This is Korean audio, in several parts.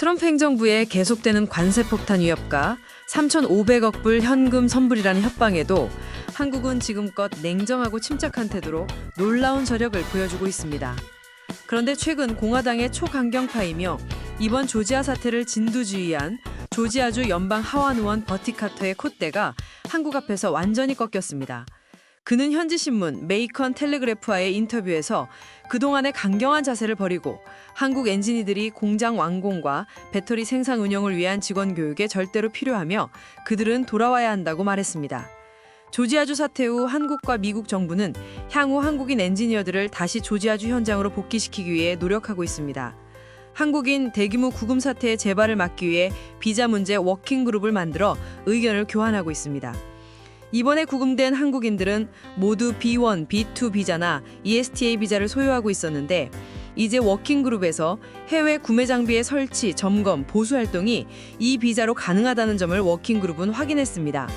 트럼프 행정부의 계속되는 관세 폭탄 위협과 3,500억 불 현금 선불이라는 협박에도 한국은 지금껏 냉정하고 침착한 태도로 놀라운 저력을 보여주고 있습니다. 그런데 최근 공화당의 초강경파이며 이번 조지아 사태를 진두지휘한 조지아주 연방 하원 의원 버티 카터의 콧대가 한국 앞에서 완전히 꺾였습니다. 그는 현지 신문 메이컨 텔레그래프와의 인터뷰에서 그동안의 강경한 자세를 버리고 한국 엔지니들이 공장 완공과 배터리 생산 운영을 위한 직원 교육에 절대로 필요하며 그들은 돌아와야 한다고 말했습니다. 조지아주 사태 후 한국과 미국 정부는 향후 한국인 엔지니어들을 다시 조지아주 현장으로 복귀시키기 위해 노력하고 있습니다. 한국인 대규모 구금 사태의 재발을 막기 위해 비자 문제 워킹그룹을 만들어 의견을 교환하고 있습니다. 이번에 구금된 한국인들은 모두 B1, B2 비자나 ESTA 비자를 소유하고 있었는데 이제 워킹그룹에서 해외 구매 장비의 설치, 점검, 보수 활동이 이 비자로 가능하다는 점을 워킹그룹은 확인했습니다.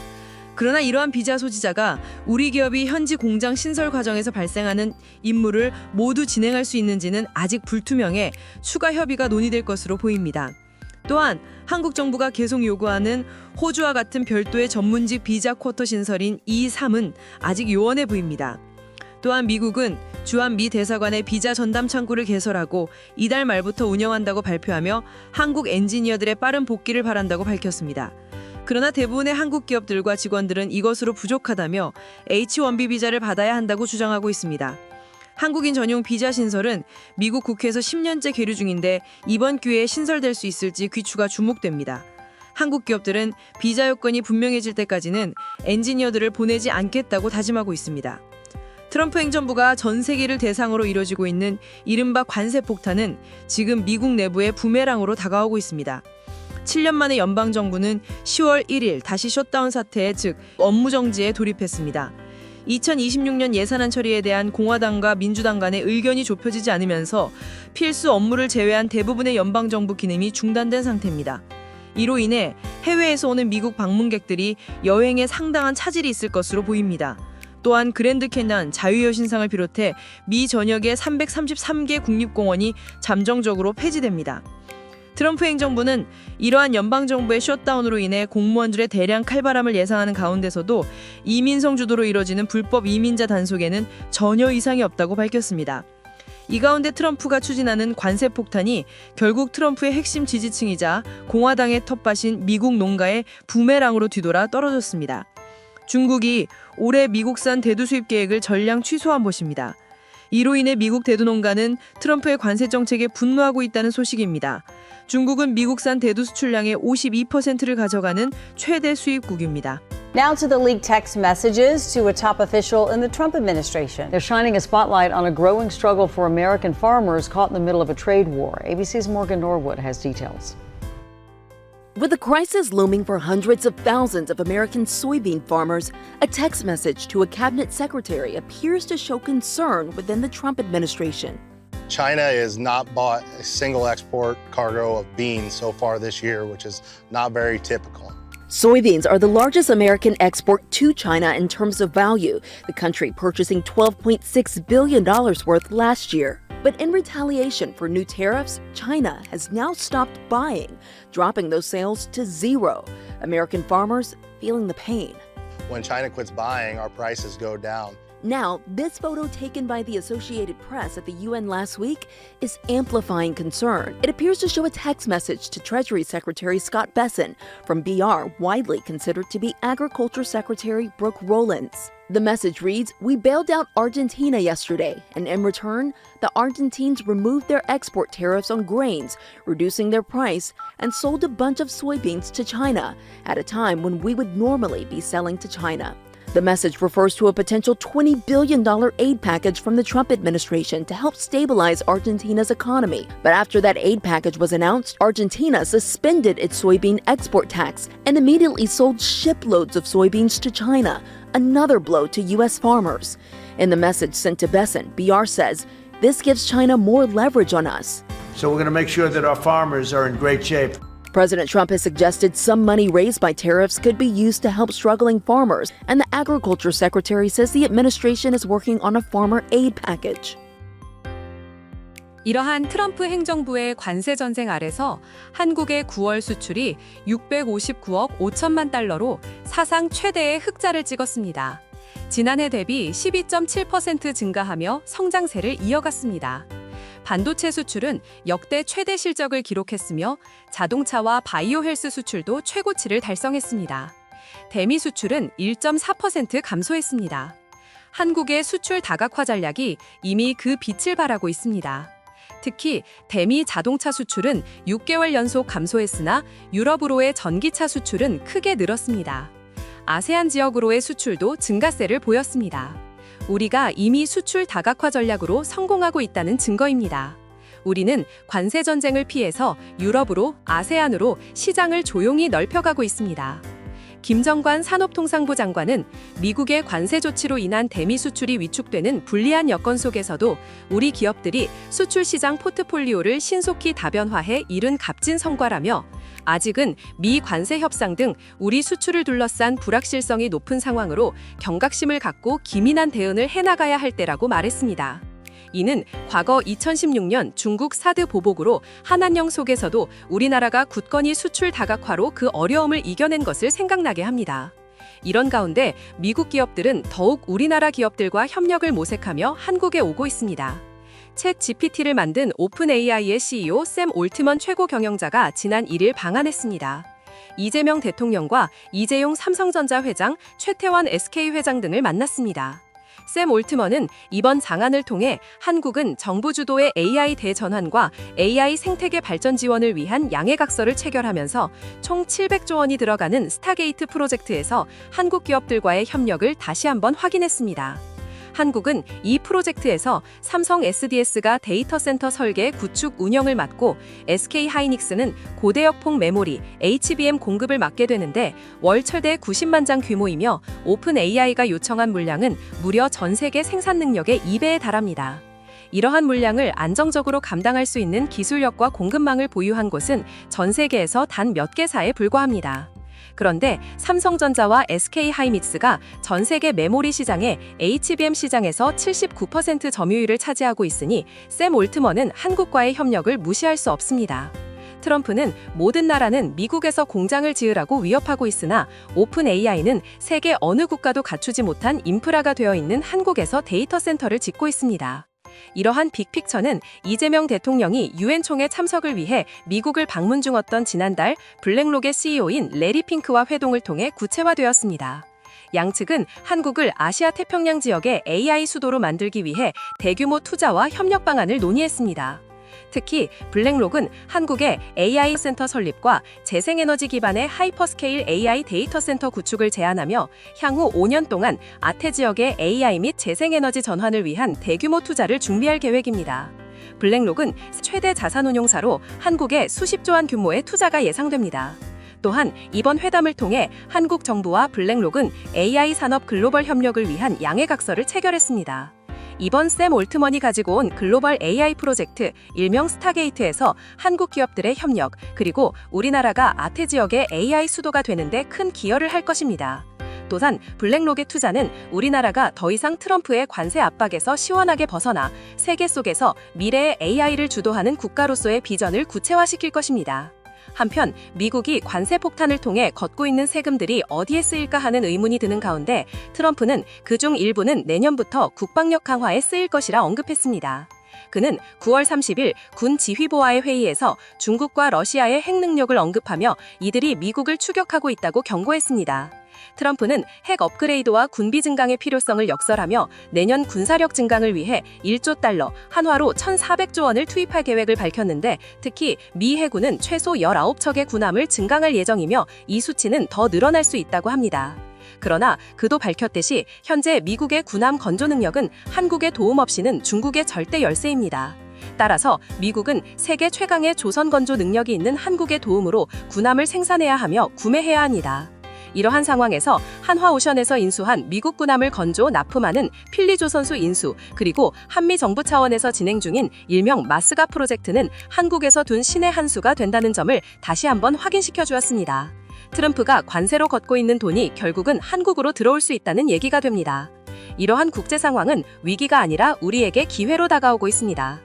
그러나 이러한 비자 소지자가 우리 기업이 현지 공장 신설 과정에서 발생하는 임무를 모두 진행할 수 있는지는 아직 불투명해 추가 협의가 논의될 것으로 보입니다. 또한 한국 정부가 계속 요구하는 호주와 같은 별도의 전문직 비자 쿼터 신설인 E3은 아직 요원해 보입니다. 또한 미국은 주한 미 대사관의 비자 전담 창구를 개설하고 이달 말부터 운영한다고 발표하며 한국 엔지니어들의 빠른 복귀를 바란다고 밝혔습니다. 그러나 대부분의 한국 기업들과 직원들은 이것으로 부족하다며 H-1B 비자를 받아야 한다고 주장하고 있습니다. 한국인 전용 비자 신설은 미국 국회에서 10년째 계류 중인데 이번 기회에 신설될 수 있을지 귀추가 주목됩니다. 한국 기업들은 비자 요건이 분명해질 때까지는 엔지니어들을 보내지 않겠다고 다짐하고 있습니다. 트럼프 행정부가 전 세계를 대상으로 이뤄지고 있는 이른바 관세 폭탄은 지금 미국 내부의 부메랑으로 다가오고 있습니다. 7년 만에 연방정부는 10월 1일 다시 셧다운 사태에 즉 업무 정지에 돌입했습니다. 2026년 예산안 처리에 대한 공화당과 민주당 간의 의견이 좁혀지지 않으면서 필수 업무를 제외한 대부분의 연방정부 기능이 중단된 상태입니다. 이로 인해 해외에서 오는 미국 방문객들이 여행에 상당한 차질이 있을 것으로 보입니다. 또한 그랜드 캐년, 자유여신상을 비롯해 미 전역의 333개 국립공원이 잠정적으로 폐지됩니다. 트럼프 행정부는 이러한 연방정부의 셧다운으로 인해 공무원들의 대량 칼바람을 예상하는 가운데서도 이민성 주도로 이뤄지는 불법 이민자 단속에는 전혀 이상이 없다고 밝혔습니다. 이 가운데 트럼프가 추진하는 관세 폭탄이 결국 트럼프의 핵심 지지층이자 공화당의 텃밭인 미국 농가의 부메랑으로 뒤돌아 떨어졌습니다. 중국이 올해 미국산 대두 수입 계획을 전량 취소한 것입니다. 이로 인해 미국 대두 농가는 트럼프의 관세 정책에 분노하고 있다는 소식입니다. 중국은 미국산 대두 수출량의 52%를 가져가는 최대 수입국입니다. Now to the leaked text messages to a top official in the Trump administration. They're shining a spotlight on a growing struggle for American farmers caught in the middle of a trade war. ABC's Morgan Norwood has details. With the crisis looming for hundreds of thousands of American soybean farmers, a text message to a cabinet secretary appears to show concern within the Trump administration. China has not bought a single export cargo of beans so far this year, which is not very typical. Soybeans are the largest American export to China in terms of value, the country purchasing $12.6 billion worth last year. But in retaliation for new tariffs, China has now stopped buying, dropping those sales to zero. American farmers feeling the pain. When China quits buying, our prices go down. Now, this photo taken by the Associated Press at the UN last week is amplifying concern. It appears to show a text message to Treasury Secretary Scott Bessent from BR, widely considered to be Agriculture Secretary Brooke Rollins. The message reads, "We bailed out Argentina yesterday, and in return, the Argentines removed their export tariffs on grains, reducing their price, and sold a bunch of soybeans to China at a time when we would normally be selling to China." The message refers to a potential $20 billion aid package from the Trump administration to help stabilize Argentina's economy. But after that aid package was announced, Argentina suspended its soybean export tax and immediately sold shiploads of soybeans to China, another blow to U.S. farmers. In the message sent to Bessent, BR says, "This gives China more leverage on us." So we're going to make sure that our farmers are in great shape. President Trump has suggested some money raised by tariffs could be used to help struggling farmers, and the Agriculture Secretary says the administration is working on a farmer aid package. 이러한 트럼프 행정부의 관세 전쟁 아래서 한국의 9월 수출이 659억 5천만 달러로 사상 최대의 흑자를 찍었습니다. 지난해 대비 12.7% 증가하며 성장세를 이어갔습니다. 반도체 수출은 역대 최대 실적을 기록했으며 자동차와 바이오 헬스 수출도 최고치를 달성했습니다. 대미 수출은 1.4% 감소했습니다. 한국의 수출 다각화 전략이 이미 그 빛을 발하고 있습니다. 특히 대미 자동차 수출은 6개월 연속 감소했으나 유럽으로의 전기차 수출은 크게 늘었습니다. 아세안 지역으로의 수출도 증가세를 보였습니다. 우리가 이미 수출 다각화 전략으로 성공하고 있다는 증거입니다. 우리는 관세 전쟁을 피해서 유럽으로, 아세안으로 시장을 조용히 넓혀가고 있습니다. 김정관 산업통상부 장관은 미국의 관세 조치로 인한 대미 수출이 위축되는 불리한 여건 속에서도 우리 기업들이 수출 시장 포트폴리오를 신속히 다변화해 이룬 값진 성과라며 아직은 미 관세 협상 등 우리 수출을 둘러싼 불확실성이 높은 상황으로 경각심을 갖고 기민한 대응을 해나가야 할 때라고 말했습니다. 이는 과거 2016년 중국 사드 보복으로 한한령 속에서도 우리나라가 굳건히 수출 다각화로 그 어려움을 이겨낸 것을 생각나게 합니다. 이런 가운데 미국 기업들은 더욱 우리나라 기업들과 협력을 모색하며 한국에 오고 있습니다. 챗 GPT를 만든 오픈 AI의 CEO 샘 올트먼 최고 경영자가 지난 1일 방한했습니다. 이재명 대통령과 이재용 삼성전자 회장, 최태원 SK 회장 등을 만났습니다. 샘 올트먼은 이번 장안을 통해 한국은 정부 주도의 AI 대전환과 AI 생태계 발전 지원을 위한 양해각서를 체결하면서 총 700조 원이 들어가는 스타게이트 프로젝트에서 한국 기업들과의 협력을 다시 한번 확인했습니다. 한국은 이 프로젝트에서 삼성 SDS가 데이터 센터 설계, 구축, 운영을 맡고 SK 하이닉스는 고대역폭 메모리, HBM 공급을 맡게 되는데 월 최대 90만 장 규모이며 오픈 AI가 요청한 물량은 무려 전 세계 생산 능력의 2배에 달합니다. 이러한 물량을 안정적으로 감당할 수 있는 기술력과 공급망을 보유한 곳은 전 세계에서 단 몇 개사에 불과합니다. 그런데 삼성전자와 SK 하이닉스가 전 세계 메모리 시장의 HBM 시장에서 79% 점유율을 차지하고 있으니 샘 올트먼은 한국과의 협력을 무시할 수 없습니다. 트럼프는 모든 나라는 미국에서 공장을 지으라고 위협하고 있으나 오픈 AI는 세계 어느 국가도 갖추지 못한 인프라가 되어 있는 한국에서 데이터 센터를 짓고 있습니다. 이러한 빅픽처는 이재명 대통령이 유엔 총회 참석을 위해 미국을 방문 중이었던 지난달 블랙록의 CEO인 레리 핑크와 회동을 통해 구체화되었습니다. 양측은 한국을 아시아 태평양 지역의 AI 수도로 만들기 위해 대규모 투자와 협력 방안을 논의했습니다. 특히 블랙록은 한국의 AI 센터 설립과 재생에너지 기반의 하이퍼스케일 AI 데이터 센터 구축을 제안하며 향후 5년 동안 아태 지역의 AI 및 재생에너지 전환을 위한 대규모 투자를 준비할 계획입니다. 블랙록은 최대 자산운용사로 한국에 수십조 원 규모의 투자가 예상됩니다. 또한 이번 회담을 통해 한국 정부와 블랙록은 AI 산업 글로벌 협력을 위한 양해각서를 체결했습니다. 이번 샘 올트먼이 가지고 온 글로벌 AI 프로젝트, 일명 스타게이트에서 한국 기업들의 협력, 그리고 우리나라가 아태 지역의 AI 수도가 되는데 큰 기여를 할 것입니다. 또한 블랙록의 투자는 우리나라가 더 이상 트럼프의 관세 압박에서 시원하게 벗어나 세계 속에서 미래의 AI를 주도하는 국가로서의 비전을 구체화시킬 것입니다. 한편 미국이 관세 폭탄을 통해 걷고 있는 세금들이 어디에 쓰일까 하는 의문이 드는 가운데 트럼프는 그중 일부는 내년부터 국방력 강화에 쓰일 것이라 언급했습니다. 그는 9월 30일 군 지휘부와의 회의에서 중국과 러시아의 핵 능력을 언급하며 이들이 미국을 추격하고 있다고 경고했습니다. 트럼프는 핵 업그레이드와 군비 증강의 필요성을 역설하며 내년 군사력 증강을 위해 1조 달러, 한화로 1,400조 원을 투입할 계획을 밝혔는데 특히 미 해군은 최소 19척의 군함을 증강할 예정이며 이 수치는 더 늘어날 수 있다고 합니다. 그러나 그도 밝혔듯이 현재 미국의 군함 건조 능력은 한국의 도움 없이는 중국의 절대 열세입니다. 따라서 미국은 세계 최강의 조선 건조 능력이 있는 한국의 도움으로 군함을 생산해야 하며 구매해야 합니다. 이러한 상황에서 한화오션에서 인수한 미국 군함을 건조 납품하는 필리조선수 인수, 그리고 한미 정부 차원에서 진행 중인 일명 마스가 프로젝트는 한국에서 둔 신의 한 수가 된다는 점을 다시 한번 확인시켜 주었습니다. 트럼프가 관세로 걷고 있는 돈이 결국은 한국으로 들어올 수 있다는 얘기가 됩니다. 이러한 국제 상황은 위기가 아니라 우리에게 기회로 다가오고 있습니다.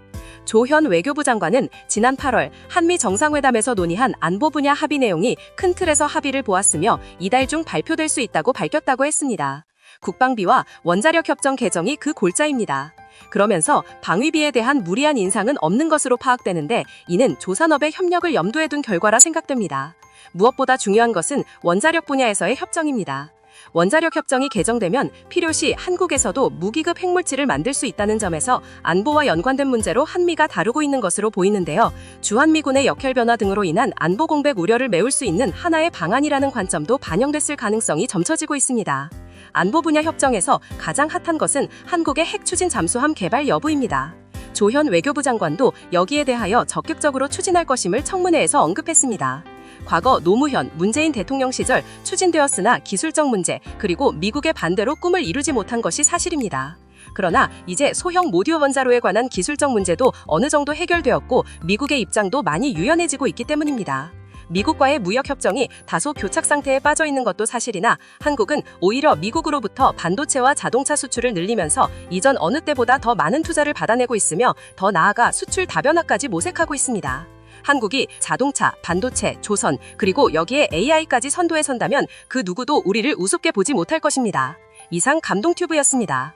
조현 외교부 장관은 지난 8월 한미 정상회담에서 논의한 안보 분야 합의 내용이 큰 틀에서 합의를 보았으며 이달 중 발표될 수 있다고 밝혔다고 했습니다. 국방비와 원자력 협정 개정이 그 골자입니다. 그러면서 방위비에 대한 무리한 인상은 없는 것으로 파악되는데 이는 조산업의 협력을 염두에 둔 결과라 생각됩니다. 무엇보다 중요한 것은 원자력 분야에서의 협정입니다. 원자력 협정이 개정되면 필요시 한국에서도 무기급 핵물질을 만들 수 있다는 점에서 안보와 연관된 문제로 한미가 다루고 있는 것으로 보이는데요. 주한미군의 역할 변화 등으로 인한 안보 공백 우려를 메울 수 있는 하나의 방안이라는 관점도 반영됐을 가능성이 점쳐지고 있습니다. 안보 분야 협정에서 가장 핫한 것은 한국의 핵 추진 잠수함 개발 여부입니다. 조현 외교부 장관도 여기에 대하여 적극적으로 추진할 것임을 청문회에서 언급했습니다. 과거 노무현, 문재인 대통령 시절 추진되었으나 기술적 문제, 그리고 미국의 반대로 꿈을 이루지 못한 것이 사실입니다. 그러나 이제 소형 모듈 원자로에 관한 기술적 문제도 어느 정도 해결되었고 미국의 입장도 많이 유연해지고 있기 때문입니다. 미국과의 무역협정이 다소 교착 상태에 빠져 있는 것도 사실이나 한국은 오히려 미국으로부터 반도체와 자동차 수출을 늘리면서 이전 어느 때보다 더 많은 투자를 받아내고 있으며 더 나아가 수출 다변화까지 모색하고 있습니다. 한국이 자동차, 반도체, 조선, 그리고 여기에 AI까지 선도에 선다면 그 누구도 우리를 우습게 보지 못할 것입니다. 이상 감동튜브였습니다.